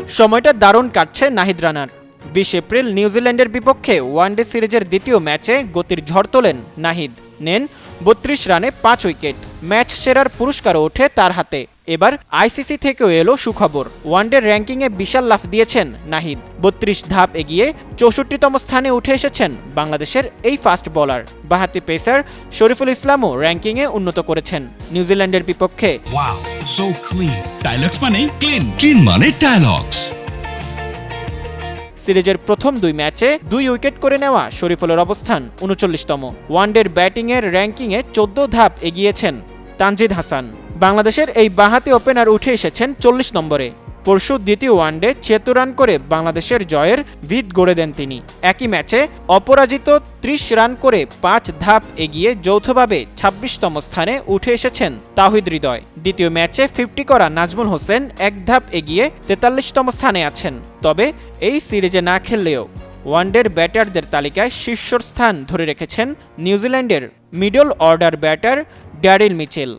সময়টা দারুণ কাটছে নাহিদ রানার। ২০ এপ্রিল নিউজিল্যান্ডের বিপক্ষে ওয়ানডে সিরিজের দ্বিতীয় ম্যাচে গতির ঝড় তোলেন নাহিদ, নেন ৩২ রানে ৫ উইকেট। ম্যাচ সেরার পুরস্কারও ওঠে তার হাতে। এবার আইসিসি থেকেও এলো সুখবর, ওয়ানডে র্যাঙ্কিংয়ে বিশাল লাফ দিয়েছেন নাহিদ। ৩২ ধাপ এগিয়ে ৬৪তম স্থানে উঠে এসেছেন বাংলাদেশের এই ফাস্ট বোলার। বাঁহাতি পেসার শরীফুল ইসলামও র্যাঙ্কিংয়ে উন্নত করেছেন নিউজিল্যান্ডের বিপক্ষে। Wow, so clean. ডায়লগস মানে ক্লিন, ক্লিন মানে ডায়লগস। সিরিজের প্রথম ২ ম্যাচে ২ উইকেট করে নেওয়া শরীফুলের অবস্থান ৩৯তম। ওয়ানডের ব্যাটিংয়ের র্যাঙ্কিংয়ে ১৪ ধাপ এগিয়েছেন তানজিদ হাসান। বাংলাদেশের এই বাঁহাতি ওপেনার উঠে এসেছেন ৪০ নম্বরে। পরশু দ্বিতীয় ওয়ানডে ৭৬ রান করে বাংলাদেশের জয়ের ভিত গড়ে দেন তিনি। একই ম্যাচে অপরাজিত ৩০ রান করে ৫ ধাপ এগিয়ে যৌথভাবে ২৬তম স্থানে উঠে এসেছেন তাওহিদ হৃদয়। দ্বিতীয় ম্যাচে ৫০ করা নাজমুল হোসেন ১ ধাপ এগিয়ে ৪৩তম স্থানে আছেন। তবে এই সিরিজে না খেললেও ওয়ানডের ব্যাটারদের তালিকায় শীর্ষস্থান ধরে রেখেছেন নিউজিল্যান্ডের middle order batter Daryl Mitchell.